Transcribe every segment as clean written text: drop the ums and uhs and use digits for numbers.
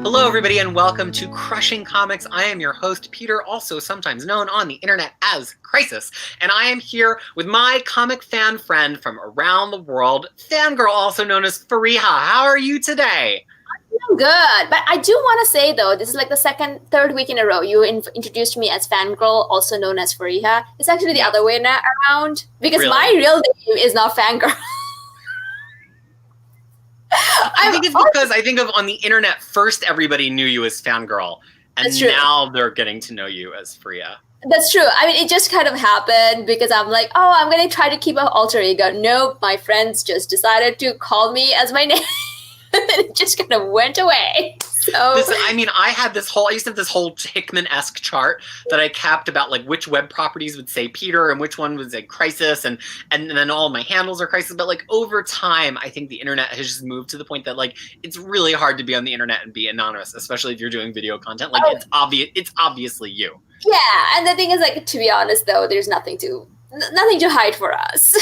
Hello, everybody, and welcome to Crushing Comics. I am your host, Peter, also sometimes known on the internet as Crisis, and I am here with my comic fan friend from around the world, Fangirl, also known as Fariha. How are you today? I'm good, but I do want to say, though, this is like the third week in a row you introduced me as Fangirl, also known as Fariha. It's actually the other way around, because Really? my real name is not Fangirl. I think it's because I think of on the internet, first everybody knew you as Fangirl, and now they're getting to know you as Fariha. That's true. I mean, it just kind of happened because I'm like, oh, I'm going to try to keep an alter ego. Nope, my friends just decided to call me as my name. And then it just kind of went away. So I used to have this whole Hickman-esque chart that I kept about like which web properties would say Peter and which one would say Crisis, and then all my handles are Crisis. But like over time, I think the internet has just moved to the point that like it's really hard to be on the internet and be anonymous, especially if you're doing video content. Like it's obviously you. Yeah, and the thing is, like, to be honest, though, there's nothing to hide for us.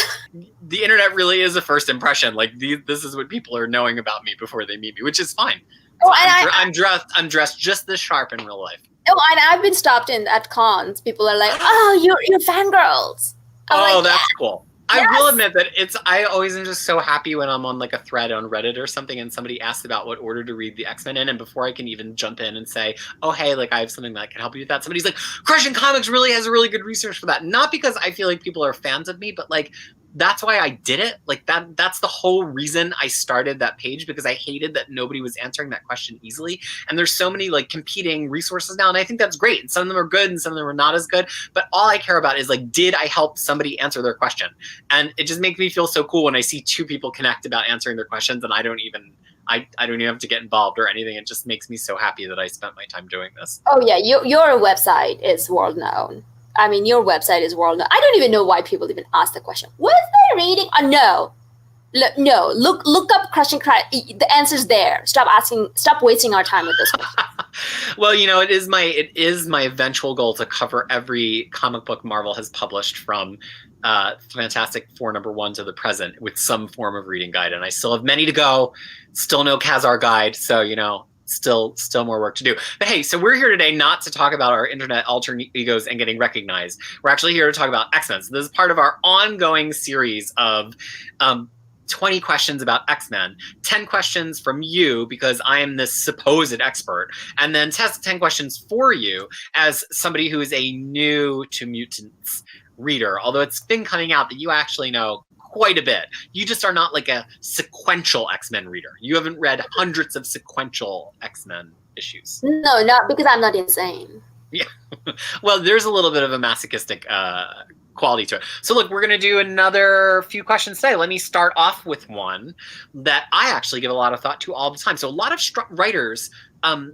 The internet really is a first impression. Like this is what people are knowing about me before they meet me, which is fine. So I'm dressed just this sharp in real life. Oh, and I've been stopped at cons. People are like, "Oh, you're fangirls." That's cool. Yes. I will admit that I always am just so happy when I'm on like a thread on Reddit or something and somebody asks about what order to read the X-Men in, and before I can even jump in and say, oh, hey, like I have something that can help you with that, somebody's like, Crushing Comics really has a really good research for that. Not because I feel like people are fans of me, but like that's why I did it. Like that's the whole reason I started that page, because I hated that nobody was answering that question easily. And there's so many like competing resources now, and I think that's great. And some of them are good and some of them are not as good. But all I care about is like, did I help somebody answer their question? And it just makes me feel so cool when I see two people connect about answering their questions, and I don't even have to get involved or anything. It just makes me so happy that I spent my time doing this. Oh yeah, your website is world known. I mean, your website is world known. I don't even know why people even ask the question. Was there reading? No. Look up Crushing Comics. The answer's there. Stop wasting our time with this one. Well, it is my eventual goal to cover every comic book Marvel has published from Fantastic Four #1 to the present with some form of reading guide, and I still have many to go. Still no Khazar guide, so still more work to do. But hey, so we're here today not to talk about our internet alter egos and getting recognized. We're actually here to talk about X-Men. So this is part of our ongoing series of 20 questions about X-Men, 10 questions from you because I am this supposed expert, and then 10 questions for you as somebody who is a new to Mutants reader, although it's been coming out that you actually know quite a bit. You just are not like a sequential X-Men reader. You haven't read hundreds of sequential X-Men issues. No, not because I'm not insane. Yeah. Well, there's a little bit of a masochistic quality to it. So look, we're going to do another few questions today. Let me start off with one that I actually give a lot of thought to all the time. So a lot of writers,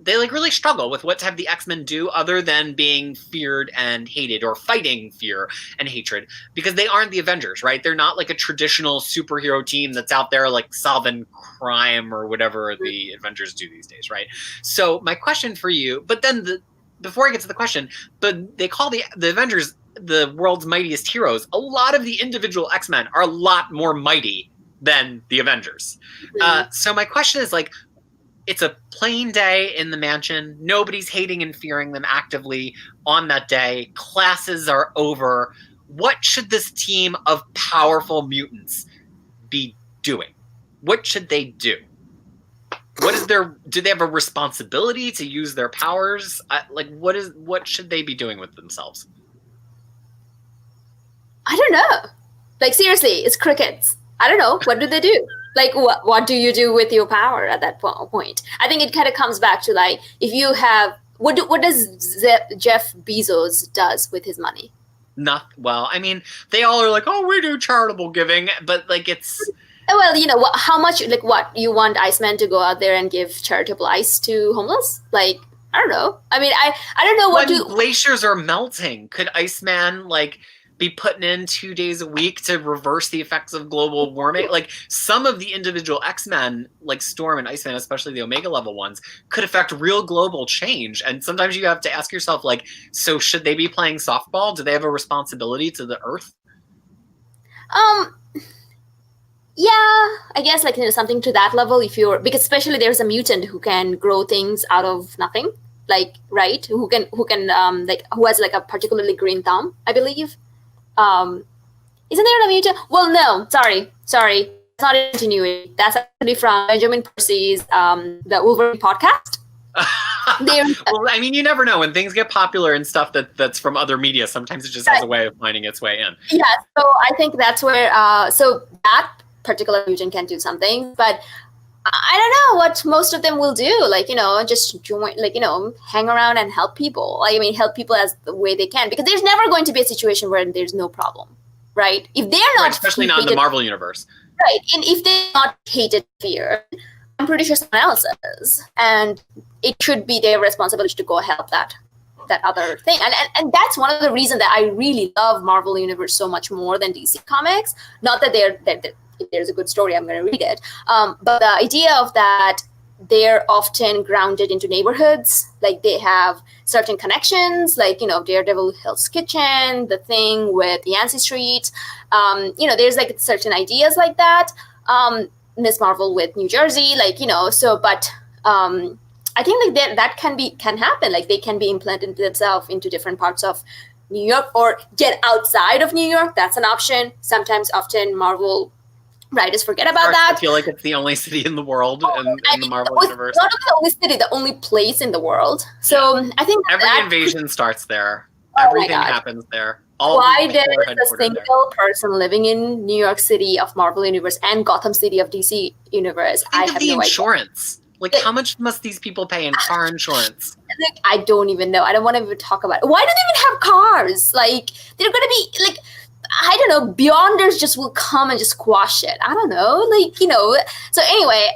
they like really struggle with what to have the X-Men do other than being feared and hated or fighting fear and hatred, because they aren't the Avengers, right? They're not like a traditional superhero team that's out there like solving crime or whatever the Avengers do these days, right? So my question for you, but then before I get to the question, but they call the Avengers the world's mightiest heroes. A lot of the individual X-Men are a lot more mighty than the Avengers. Mm-hmm. So my question is like, it's a plain day in the mansion. Nobody's hating and fearing them actively on that day. Classes are over. What should this team of powerful mutants be doing? What should they do? Do they have a responsibility to use their powers? What should they be doing with themselves? I don't know. Like, seriously, it's crickets. I don't know. What do they do? Like, what do you do with your power at that point? I think it kind of comes back to, like, if you have... What does Jeff Bezos does with his money? Well, I mean, they all are like, oh, we do charitable giving, but, like, it's... Well, how much, like, what? You want Iceman to go out there and give charitable ice to homeless? Like, I don't know. I mean, I don't know what glaciers are melting. Could Iceman, like... be putting in 2 days a week to reverse the effects of global warming? Like some of the individual X-Men, like Storm and Iceman, especially the Omega level ones, could affect real global change. And sometimes you have to ask yourself, like, so should they be playing softball? Do they have a responsibility to the Earth? Yeah, I guess like something to that level. Because especially there's a mutant who can grow things out of nothing, like right? Who can like who has like a particularly green thumb, I believe. Isn't there a mutant? Well, no, sorry, it's not Ingenuity. That's actually from Benjamin Percy's the Wolverine podcast. Well, I mean, you never know when things get popular and stuff that's from other media. Sometimes it just has a way of finding its way in. Yeah, so I think that's where so that particular mutant can do something, but I don't know what most of them will do. Like, just join, like, hang around and help people. Like, I mean, help people as the way they can, because there's never going to be a situation where there's no problem, right? If they're not, especially not in the Marvel universe, right? And if they're not hated, feared, I'm pretty sure someone else is, and it should be their responsibility to go help that other thing. And that's one of the reasons that I really love Marvel Universe so much more than DC Comics. Not that if there's a good story, I'm going to read it. But the idea of that, they're often grounded into neighborhoods. Like they have certain connections, like, Daredevil Hell's Kitchen, the thing with Yancey Street. There's like certain ideas like that. Miss Marvel with New Jersey, like, but I think like that can happen. Like they can be implanted themselves into different parts of New York or get outside of New York. That's an option. Often Marvel writers forget about that. I feel like it's the only city in the world in the Marvel universe. Not the only city, the only place in the world. So I think every invasion starts there. Everything happens there. Why there is a single person living in New York City of Marvel Universe and Gotham City of DC Universe? I have no insurance. Idea. Like, how much must these people pay in car insurance? Like, I don't even know. I don't want to even talk about it. Why do they even have cars? Like, they're going to be, like, I don't know, Beyonders just will come and just quash it. I don't know. Like, So anyway,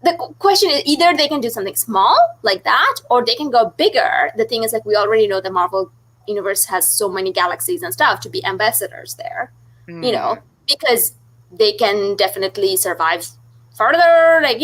the question is either they can do something small like that or they can go bigger. The thing is, like, we already know the Marvel Universe has so many galaxies and stuff to be ambassadors there, because they can definitely survive further, like,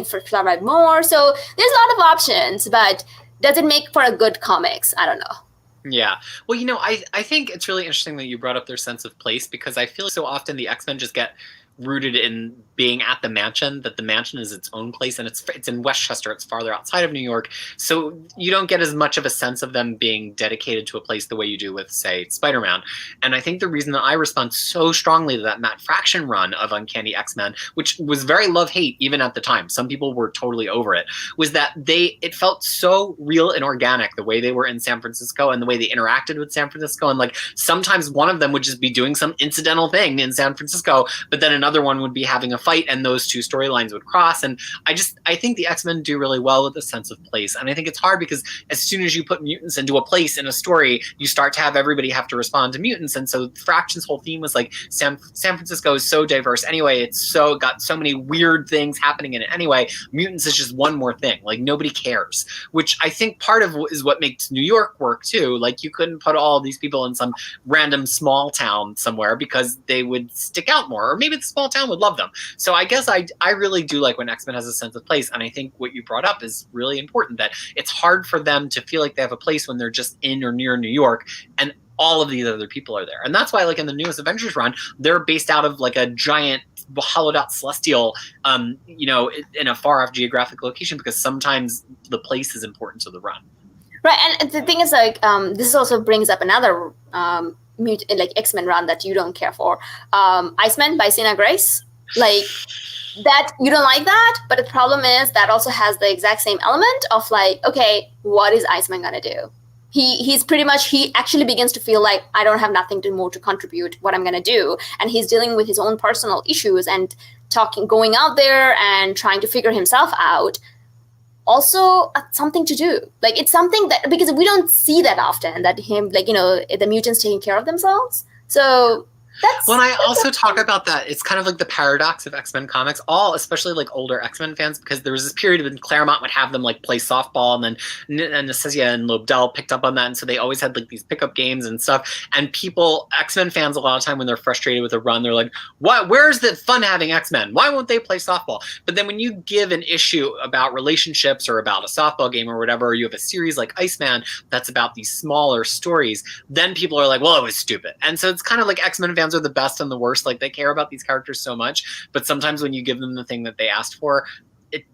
survive more. So there's a lot of options, but does it make for a good comics? I don't know. Yeah. Well, I think it's really interesting that you brought up their sense of place, because I feel like so often the X-Men just get rooted in being at the mansion, that the mansion is its own place, and it's in Westchester, it's farther outside of New York, so you don't get as much of a sense of them being dedicated to a place the way you do with, say, Spider-Man. And I think the reason that I respond so strongly to that Matt Fraction run of Uncanny X-Men, which was very love-hate even at the time, some people were totally over it, was that it felt so real and organic, the way they were in San Francisco and the way they interacted with San Francisco, and like sometimes one of them would just be doing some incidental thing in San Francisco, but then another one would be having a fight, and those two storylines would cross. And I think the X-Men do really well with the sense of place. And I think it's hard because as soon as you put mutants into a place in a story, you start to have everybody have to respond to mutants. And so Fraction's whole theme was like San Francisco is so diverse anyway, it's got so many weird things happening in it anyway. Mutants is just one more thing. Like nobody cares, which I think part of is what makes New York work too. Like you couldn't put all these people in some random small town somewhere because they would stick out more, or maybe the small town would love them. So I guess I really do like when X-Men has a sense of place, and I think what you brought up is really important, that it's hard for them to feel like they have a place when they're just in or near New York and all of these other people are there. And that's why, like in the newest Avengers run, they're based out of like a giant hollowed out celestial, in a far off geographic location, because sometimes the place is important to the run. Right, and the thing is, like, this also brings up another X-Men run that you don't care for. Iceman by Sina Grace. Like, that, you don't like that, but the problem is that also has the exact same element of like, okay, what is Iceman gonna do? He's pretty much, he actually begins to feel like, I don't have nothing more to contribute, what I'm gonna do. And he's dealing with his own personal issues and going out there and trying to figure himself out. Also something to do. Like, it's something that, because we don't see that often, that the mutants taking care of themselves. So when I also talk about that, it's kind of like the paradox of X-Men comics, especially like older X-Men fans, because there was this period when Claremont would have them like play softball, and then Nacesia and Lobdell picked up on that, and so they always had like these pickup games and stuff. And X-Men fans, a lot of time when they're frustrated with a run, they're like, "What? Where's the fun having X-Men? Why won't they play softball?" But then when you give an issue about relationships or about a softball game or whatever, or you have a series like Iceman that's about these smaller stories, then people are like, "Well, it was stupid." And so it's kind of like X-Men fans fans are the best and the worst. Like, they care about these characters so much, but sometimes when you give them the thing that they asked for,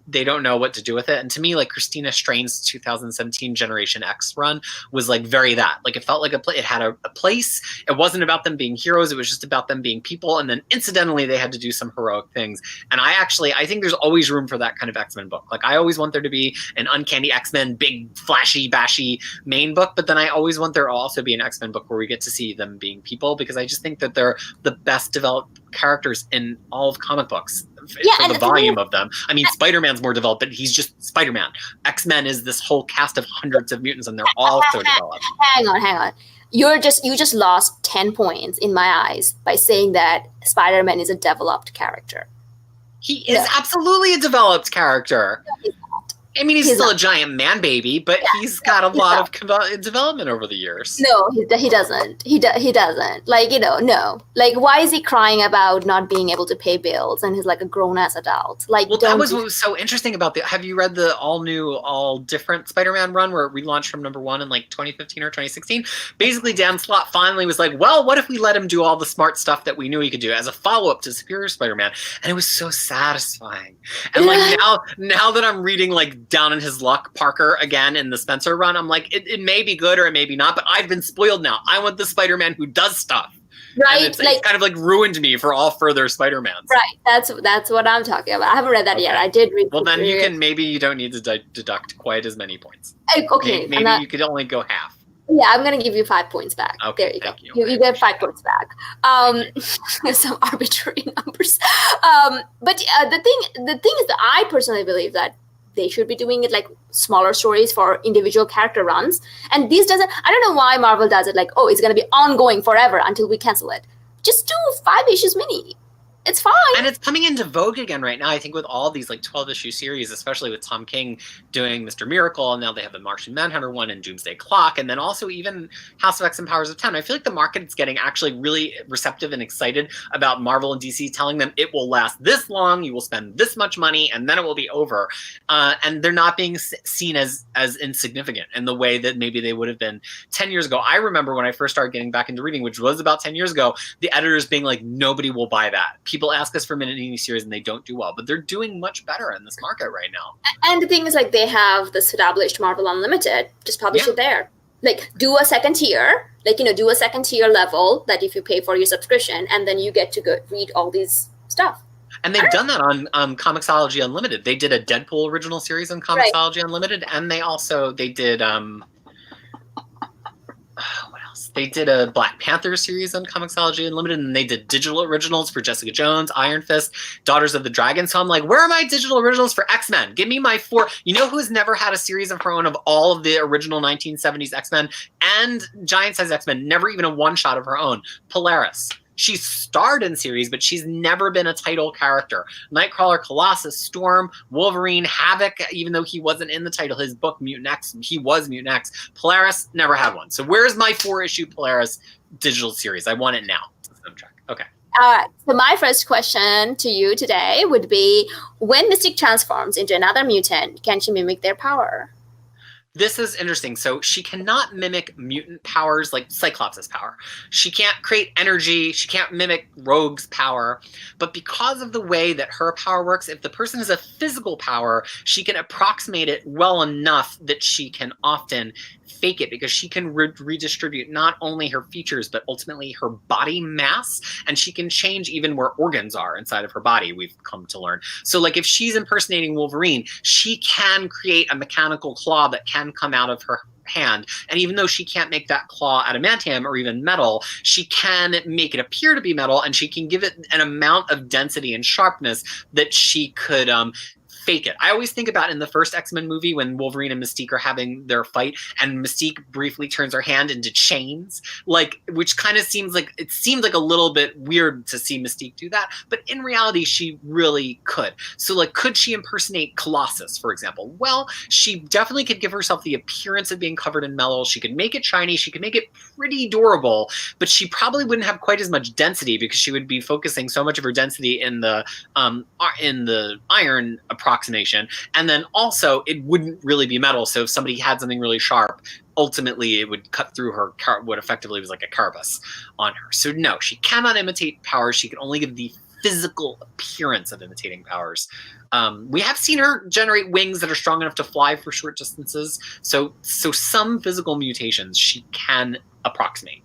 they don't know what to do with it. And to me, like, Christina Strain's 2017 Generation X run was like very that. Like, it felt like it had a place. It wasn't about them being heroes. It was just about them being people. And then incidentally, they had to do some heroic things. And I think there's always room for that kind of X-Men book. Like, I always want there to be an Uncanny X-Men, big, flashy, bashy main book. But then I always want there to also be an X-Men book where we get to see them being people, because I just think that they're the best developed characters in all of comic books. For the volume of them. I mean, Spider-Man's more developed, but he's just Spider-Man. X-Men is this whole cast of hundreds of mutants, and they're all so developed. Hang on. You just lost 10 points in my eyes by saying that Spider-Man is a developed character. He is absolutely a developed character. No, he's not. I mean, he's still a giant man baby, but he's got a lot of development over the years. No, he doesn't. He doesn't. Like, no. Like, why is he crying about not being able to pay bills and he's like a grown-ass adult? Like, well, that was what was so interesting about have you read the all-new, all-different Spider-Man run where it relaunched from #1 in like 2015 or 2016? Basically, Dan Slott finally was like, well, what if we let him do all the smart stuff that we knew he could do as a follow-up to Superior Spider-Man? And it was so satisfying. And like now that I'm reading like Down in His Luck Parker again in the Spencer run, I'm like, it may be good or it may be not, but I've been spoiled now. I want the Spider-Man who does stuff. Right, it's kind of like ruined me for all further Spider-Mans. Right, that's what I'm talking about. I haven't read that yet. I did read. Well, then maybe you don't need to deduct quite as many points. Okay, maybe you could only go half. Yeah, I'm gonna give you 5 points back. Okay, there you go. You. You get 5 points back. Some arbitrary numbers. But the thing is that I personally believe that they should be doing it like smaller stories for individual character runs. And these doesn't. I don't know why Marvel does it. Like, oh, it's gonna be ongoing forever until we cancel it. Just do 5 issues mini. It's fine. And it's coming into vogue again right now, I think, with all these like 12-issue series, especially with Tom King doing Mr. Miracle, and now they have the Martian Manhunter one and Doomsday Clock, and then also even House of X and Powers of 10. I feel like the market is getting actually really receptive and excited about Marvel and DC telling them it will last this long, you will spend this much money, and then it will be over. And they're not being seen as insignificant in the way that maybe they would have been 10 years ago. I remember when I first started getting back into reading, which was about 10 years ago, the editors being like, nobody will buy that. People ask us for mini-series and they don't do well, but they're doing much better in this market right now. And the thing is, like, they have this established Marvel Unlimited, just publish it there. Like, do a second tier, do a second tier level that if you pay for your subscription, and then you get to go read all these stuff. And they've done that on Comixology Unlimited. They did a Deadpool original series on Comixology Unlimited, and they did what else? They did a Black Panther series on Comixology Unlimited, and they did digital originals for Jessica Jones, Iron Fist, Daughters of the Dragon. So I'm like, where are my digital originals for X-Men? Give me my 4. You know who's never had a series of her own of all of the original 1970s X-Men and Giant Size X-Men? Never even a one-shot of her own. Polaris. She's starred in series, but she's never been a title character. Nightcrawler, Colossus, Storm, Wolverine, Havoc, even though he wasn't in the title, his book, Mutant X, he was Mutant X. Polaris never had one. So where's my 4-issue Polaris digital series? I want it now. Okay. So my first question to you today would be, when Mystique transforms into another mutant, can she mimic their power? This is interesting. So she cannot mimic mutant powers like Cyclops' power. She can't create energy. She can't mimic Rogue's power. But because of the way that her power works, if the person has a physical power, she can approximate it well enough that she can often fake it, because she can redistribute not only her features, but ultimately her body mass. And she can change even where organs are inside of her body, we've come to learn. So like if she's impersonating Wolverine, she can create a mechanical claw that can come out of her hand. And even though she can't make that claw adamantium or even metal, she can make it appear to be metal, and she can give it an amount of density and sharpness that she could fake it. I always think about in the first X-Men movie when Wolverine and Mystique are having their fight, and Mystique briefly turns her hand into chains, which kind of seemed like a little bit weird to see Mystique do that, but in reality she really could. So could she impersonate Colossus, for example? Well, she definitely could give herself the appearance of being covered in metal. She could make it shiny, she could make it pretty durable, but she probably wouldn't have quite as much density, because she would be focusing so much of her density in the iron approximation approximation. And then also, it wouldn't really be metal. So if somebody had something really sharp, ultimately it would cut through her, what effectively was like a carapace on her. So no, she cannot imitate powers. She can only give the physical appearance of imitating powers. We have seen her generate wings that are strong enough to fly for short distances. So some physical mutations she can approximate.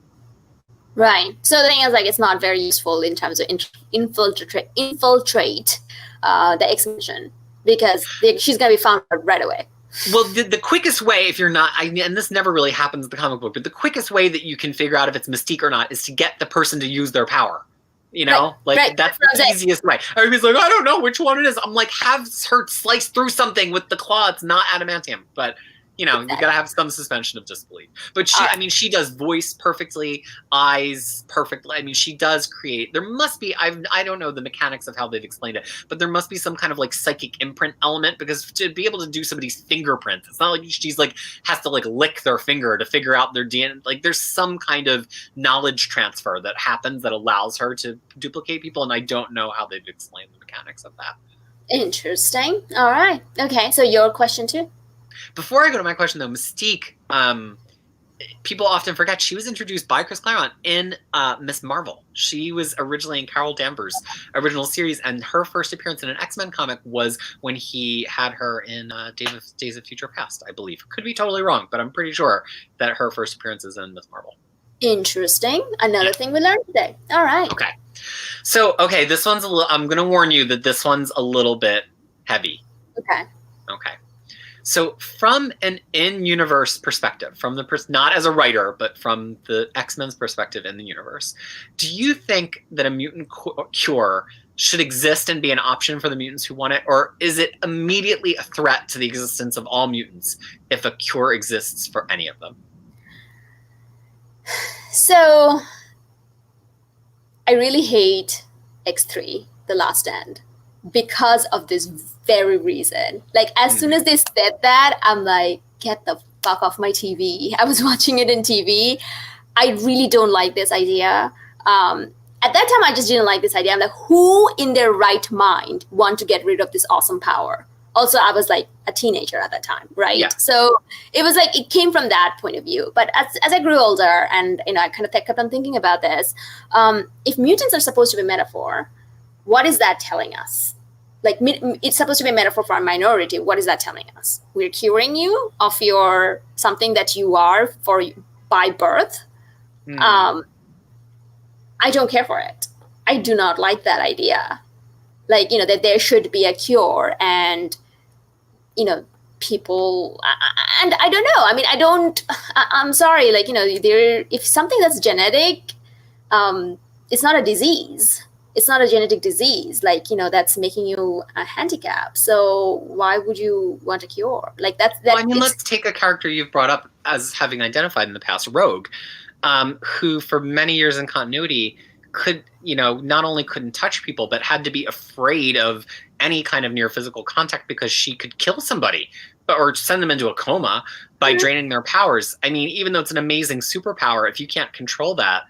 Right. So the thing is, like, it's not very useful in terms of infiltrate the X-mission, because she's going to be found right away. Well, the quickest way, if you're not, and this never really happens in the comic book, but the quickest way that you can figure out if it's Mystique or not is to get the person to use their power. You know, that's the easiest way. Everybody's like, I don't know which one it is. I'm like, have her slice through something with the claw. It's not adamantium, but you know, you gotta have some suspension of disbelief. But she does voice perfectly, eyes perfectly. I mean, she does create. There must be. I don't know the mechanics of how they've explained it, but there must be some kind of like psychic imprint element, because to be able to do somebody's fingerprints, it's not like she's like has to like lick their finger to figure out their DNA. Like there's some kind of knowledge transfer that happens that allows her to duplicate people, and I don't know how they've explained the mechanics of that. Interesting. All right. Okay. So your question too. Before I go to my question, though, Mystique, people often forget she was introduced by Chris Claremont in Miss Marvel. She was originally in Carol Danvers' original series, and her first appearance in an X-Men comic was when he had her in Days of Future Past, I believe. Could be totally wrong, but I'm pretty sure that her first appearance is in Miss Marvel. Interesting. Another thing we learned today. All right. Okay. So, this one's a little, I'm going to warn you that this one's a little bit heavy. Okay. So from an in-universe perspective, from the not as a writer, but from the X-Men's perspective in the universe, do you think that a mutant cure should exist and be an option for the mutants who want it? Or is it immediately a threat to the existence of all mutants if a cure exists for any of them? So I really hate X3, The Last Stand, because of this very reason. Like, as soon as they said that, I'm like, get the fuck off my TV. I was watching it in TV. I really don't like this idea. At that time, I just didn't like this idea. I'm like, who in their right mind want to get rid of this awesome power? Also, I was like a teenager at that time, right? Yeah. So it was like, it came from that point of view. But as I grew older and, I kind of kept on thinking about this, if mutants are supposed to be a metaphor, what is that telling us? Like, it's supposed to be a metaphor for a minority. What is that telling us? We're curing you of your something that you are by birth. I don't care for it. I do not like that idea. Like, that there should be a cure, and people, and I don't know. I mean, I'm sorry. Like, if something that's genetic, it's not a disease. It's not a genetic disease, like, that's making you a handicap. So why would you want a cure? Like, well, I mean, let's take a character you've brought up as having identified in the past, Rogue, who for many years in continuity could, not only couldn't touch people, but had to be afraid of any kind of near physical contact because she could kill somebody or send them into a coma by draining their powers. I mean, even though it's an amazing superpower, if you can't control that,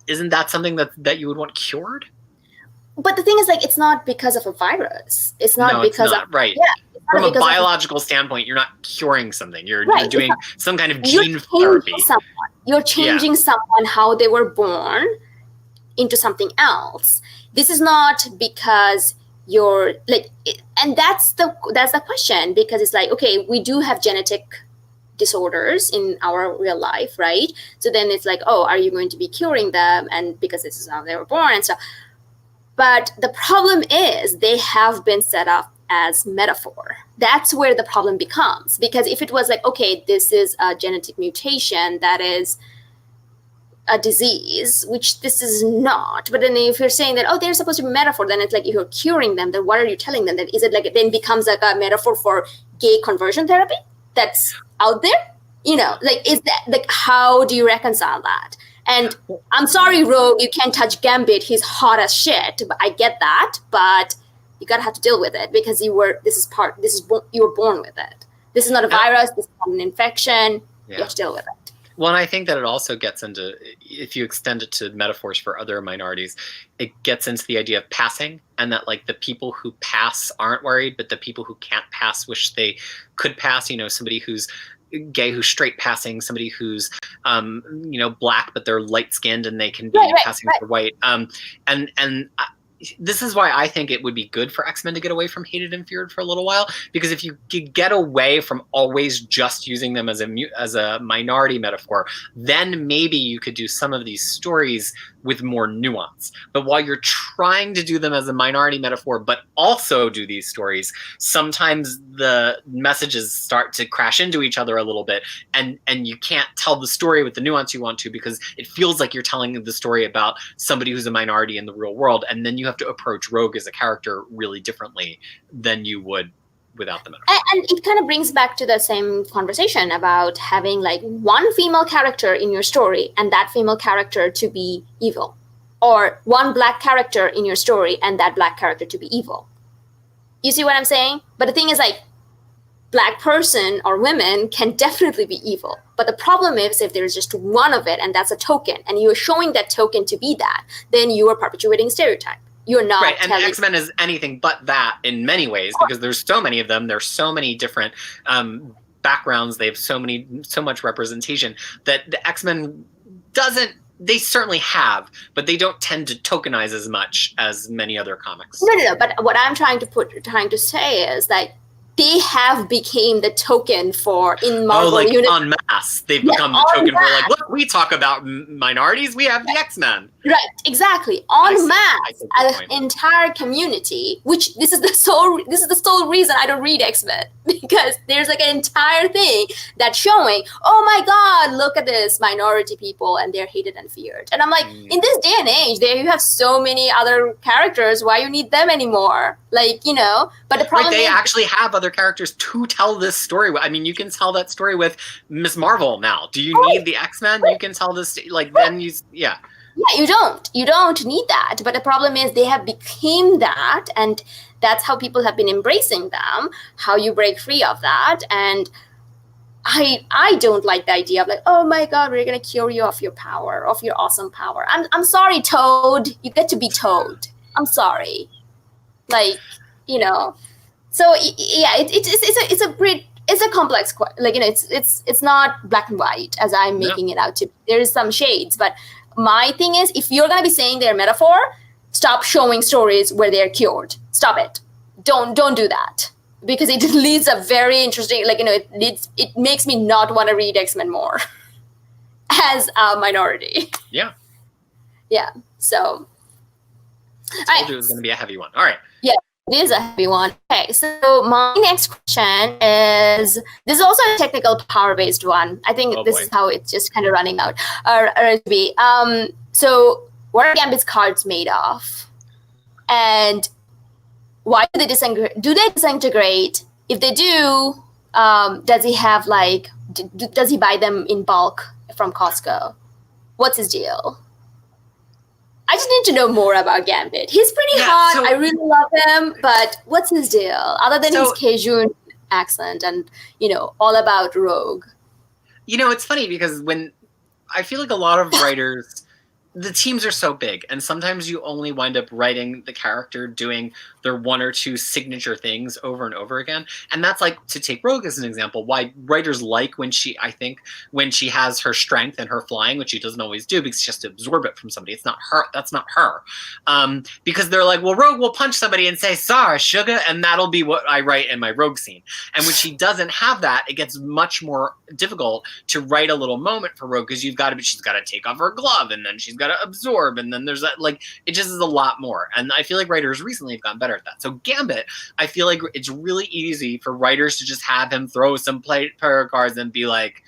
isn't that something that you would want cured? But the thing is, like, it's not because of a virus. It's not because of right. Yeah, from a biological standpoint, you're not curing something. You're doing some kind of gene therapy. You're changing someone how they were born into something else. This is not because you're like, and that's the question, because it's like, okay, we do have genetic disorders in our real life, right? So then it's like, oh, are you going to be curing them? And because this is how they were born and stuff. But the problem is they have been set up as metaphor. That's where the problem becomes. Because if it was like, okay, this is a genetic mutation that is a disease, which this is not. But then if you're saying that, oh, they're supposed to be metaphor, then it's like, if you're curing them, then what are you telling them? Then is it like, it then becomes like a metaphor for gay conversion therapy that's out there? Like, is that, like, how do you reconcile that? And I'm sorry, Rogue, you can't touch Gambit. He's hot as shit. But I get that, but you gotta have to deal with it because you were born with it. This is not a virus. This is not an infection. You have to deal with it. Well, and I think that it also gets into, if you extend it to metaphors for other minorities, it gets into the idea of passing, and that like the people who pass aren't worried, but the people who can't pass wish they could pass. You know, somebody who's gay who's straight passing, somebody who's black but they're light skinned and they can be passing for white. And this is why I think it would be good for X-Men to get away from hated and feared for a little while, because if you could get away from always just using them as a minority metaphor, then maybe you could do some of these stories with more nuance. But while you're trying to do them as a minority metaphor, but also do these stories, sometimes the messages start to crash into each other a little bit, and you can't tell the story with the nuance you want to, because it feels like you're telling the story about somebody who's a minority in the real world, and then you have to approach Rogue as a character really differently than you would without the metaphor. And it kind of brings back to the same conversation about having like one female character in your story and that female character to be evil, or one black character in your story and that black character to be evil. You see what I'm saying? But the thing is, like, black person or women can definitely be evil. But the problem is if there's just one of it and that's a token, and you're showing that token to be that, then you are perpetuating stereotype. You're not right, and X-Men is anything but that in many ways, because there's so many of them. There's so many different backgrounds. They have so much representation that the X-Men doesn't. They certainly have, but they don't tend to tokenize as much as many other comics. No. But what I'm trying to say is that they have became the token for in Marvel Universe. En masse. They've become the token for, like, look, we talk about minorities, we have the X-Men. Right, exactly. En masse, an entire community, which this is the sole reason I don't read X-Men, because there's like an entire thing that's showing, oh my God, look at this minority people and they're hated and feared. And I'm like, in this day and age, you have so many other characters, why you need them anymore? Like, but the problem they actually have other characters to tell this story. I mean, you can tell that story with Ms. Marvel now. Do you need the X-Men? You can tell this, then yeah. Yeah, you don't need that. But the problem is they have become that, and that's how people have been embracing them, how you break free of that. And I don't like the idea of like, oh my God, we're going to cure you of your power, of your awesome power. I'm sorry, Toad. You get to be Toad. I'm sorry. Like, So yeah, it's a complex, like, it's not black and white as I'm making it out to be. There is some shades, but my thing is, if you're gonna be saying they're metaphor, stop showing stories where they're cured. Stop it. Don't do that, because it leads a very interesting, like, it makes me not want to read X-Men more as a minority. Yeah. Yeah. So I told you it was gonna be a heavy one. All right. Yeah. It is a heavy one. Okay, so my next question is, this is also a technical power-based one. I think this is how it's just kind of running out. So what are Gambit's cards made of? And why do they disintegrate? Do they disintegrate? If they do, does he have does he buy them in bulk from Costco? What's his deal? I just need to know more about Gambit. He's pretty hot. I really love him, but what's his deal? Other than his Cajun accent and, all about Rogue. It's funny because when I feel like a lot of writers, the teams are so big, and sometimes you only wind up writing the character doing their one or two signature things over and over again. And that's, like, to take Rogue as an example, why writers like when she has her strength and her flying, which she doesn't always do because she has to absorb it from somebody. It's not her. That's not her. Because they're like, well, Rogue will punch somebody and say, "Sorry, sugar," and that'll be what I write in my Rogue scene. And when she doesn't have that, it gets much more difficult to write a little moment for Rogue, because she's got to take off her glove, and then she's got to absorb, and then there's that, like, it just is a lot more. And I feel like writers recently have gotten better at that. So Gambit, I feel like it's really easy for writers to just have him throw some player cards and be like,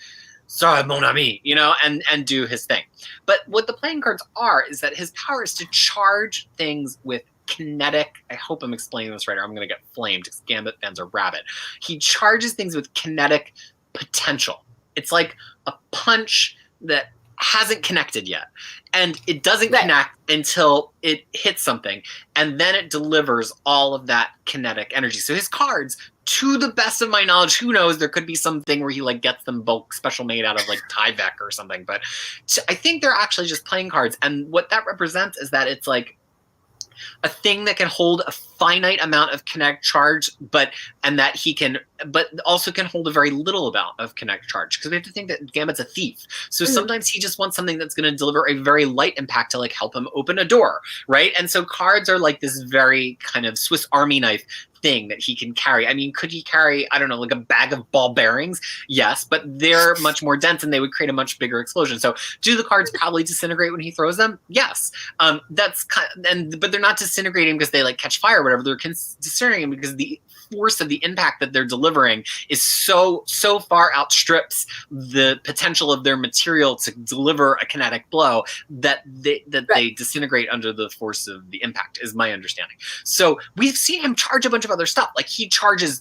"Sorry, mon ami," and do his thing. But what the playing cards are is that his power is to charge things with kinetic, I hope I'm explaining this right, or I'm going to get flamed because Gambit fans are rabid. He charges things with kinetic potential. It's like a punch that hasn't connected yet, and it doesn't connect until it hits something, and then it delivers all of that kinetic energy. So his cards to the best of my knowledge, who knows, there could be something where he like gets them bulk special made out of like Tyvek or something. But I think they're actually just playing cards. And what that represents is that it's like a thing that can hold a finite amount of kinetic charge, but also can hold a very little amount of kinetic charge. Because we have to think that Gambit's a thief. So sometimes he just wants something that's going to deliver a very light impact to like help him open a door, right? And so cards are like this very kind of Swiss Army knife thing that he can carry. I mean, could he carry, I don't know, like a bag of ball bearings? Yes, but they're much more dense and they would create a much bigger explosion. So do the cards probably disintegrate when he throws them? Yes. That's kind of, but they're not disintegrating because they like catch fire or whatever. They're disintegrating because the force of the impact that they're delivering is so far outstrips the potential of their material to deliver a kinetic blow that they disintegrate under the force of the impact, is my understanding. So we've seen him charge a bunch of other stuff. Like he charges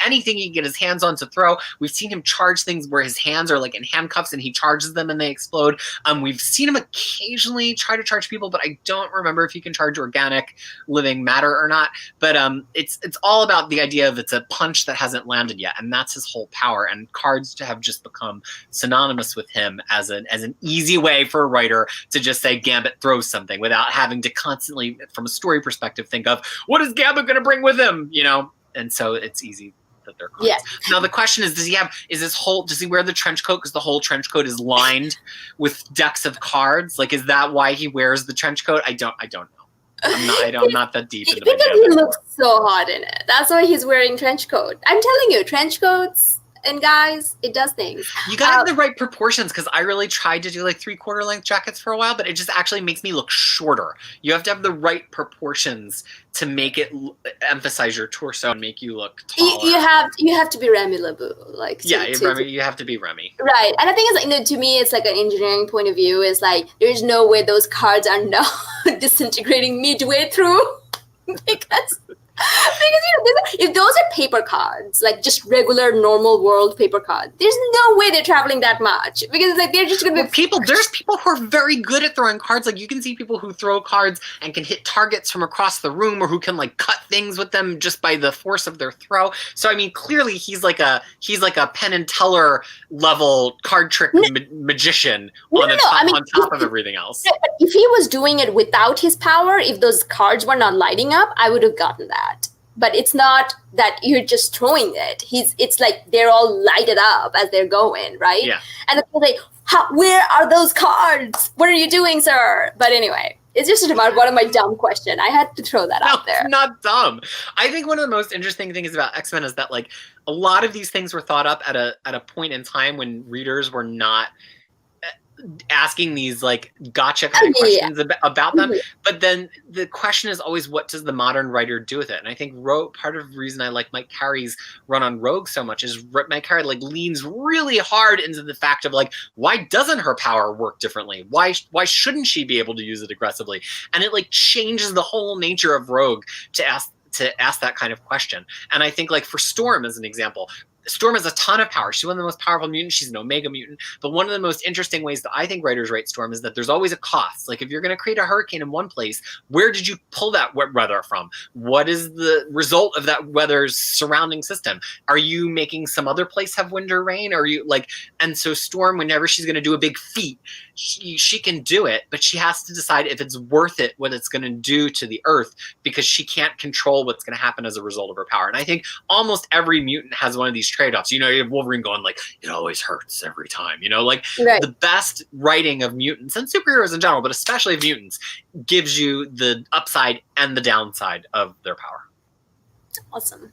anything he can get his hands on to throw. We've seen him charge things where his hands are like in handcuffs and he charges them and they explode. We've seen him occasionally try to charge people, but I don't remember if he can charge organic living matter or not. But it's all about the idea of it's a punch that hasn't landed yet, and that's his whole power. And cards have just become synonymous with him as an easy way for a writer to just say Gambit throws something without having to constantly, from a story perspective, think of what is Gambit going to bring with him, And so it's easy that they're cards. Yeah. Now the question is, does he wear the trench coat because the whole trench coat is lined with decks of cards? Like, is that why he wears the trench coat? I don't know. I'm not that deep into because he looks so hot in it. That's why he's wearing trench coat. I'm telling you, trench coats and guys, it does things. You gotta have the right proportions, because I really tried to do like 3/4 length jackets for a while, but it just actually makes me look shorter. You have to have the right proportions to make it emphasize your torso and make you look taller. You have to be Remy LeBeau, like you have to be Remy, right? And I think it's like, to me, it's like an engineering point of view. Is like there's no way those cards are not disintegrating midway through because if those are paper cards, like just regular normal world paper cards, there's no way they're traveling that much, because like they're just gonna be there's people who are very good at throwing cards. Like you can see people who throw cards and can hit targets from across the room, or who can like cut things with them just by the force of their throw. So I mean, clearly he's like a Penn and Teller level card trick magician on top of everything else. But if he was doing it without his power, if those cards were not lighting up, I would have gotten that. But it's not that you're just throwing it. It's like they're all lighted up as they're going, right? Yeah. And the people say, where are those cards? What are you doing, sir? But anyway, it's just about one of my dumb question. I had to throw that out there. It's not dumb. I think one of the most interesting things about X-Men is that like a lot of these things were thought up at a point in time when readers were not asking these like gotcha kind of questions about them. But then the question is always, what does the modern writer do with it? And I think part of the reason I like Mike Carey's run on Rogue so much is Mike Carey like leans really hard into the fact of like, why doesn't her power work differently? Why shouldn't she be able to use it aggressively? And it like changes the whole nature of Rogue to ask that kind of question. And I think like for Storm as an example, Storm has a ton of power. She's one of the most powerful mutants. She's an Omega mutant. But one of the most interesting ways that I think writers write Storm is that there's always a cost. Like if you're going to create a hurricane in one place, where did you pull that weather from? What is the result of that weather's surrounding system? Are you making some other place have wind or rain? Are you like, and so Storm, whenever she's going to do a big feat, she can do it, but she has to decide if it's worth it, what it's going to do to the earth, because she can't control what's going to happen as a result of her power. And I think almost every mutant has one of these trade-offs. You have Wolverine going like, it always hurts every time, like right. The best writing of mutants and superheroes in general, but especially of mutants, gives you the upside and the downside of their power. Awesome.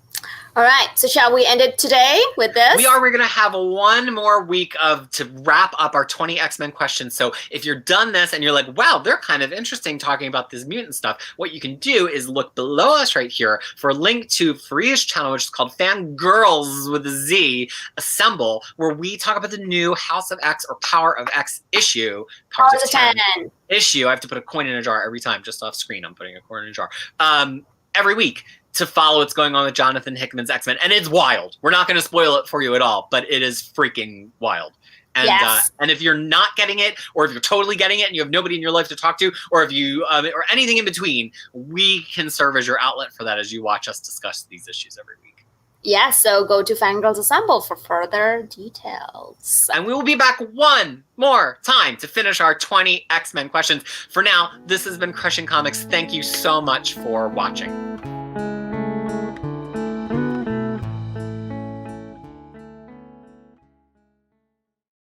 All right. So shall we end it today with this? We are. We're going to have one more week to wrap up our 20 X-Men questions. So if you're done this and you're like, wow, they're kind of interesting talking about this mutant stuff, what you can do is look below us right here for a link to Faria's channel, which is called Fangirls with a Z Assemble, where we talk about the new House of X or Power of X issue. Power of 10 issue. I have to put a coin in a jar every time, just off screen. I'm putting a coin in a jar. Every week, to follow what's going on with Jonathan Hickman's X-Men. And it's wild. We're not going to spoil it for you at all, but it is freaking wild. And yes. And if you're not getting it, or if you're totally getting it and you have nobody in your life to talk to, or if you or anything in between, we can serve as your outlet for that as you watch us discuss these issues every week. Yeah, so go to Fangirls Assemble for further details. And we will be back one more time to finish our 20 X-Men questions. For now, this has been Crushing Comics. Thank you so much for watching.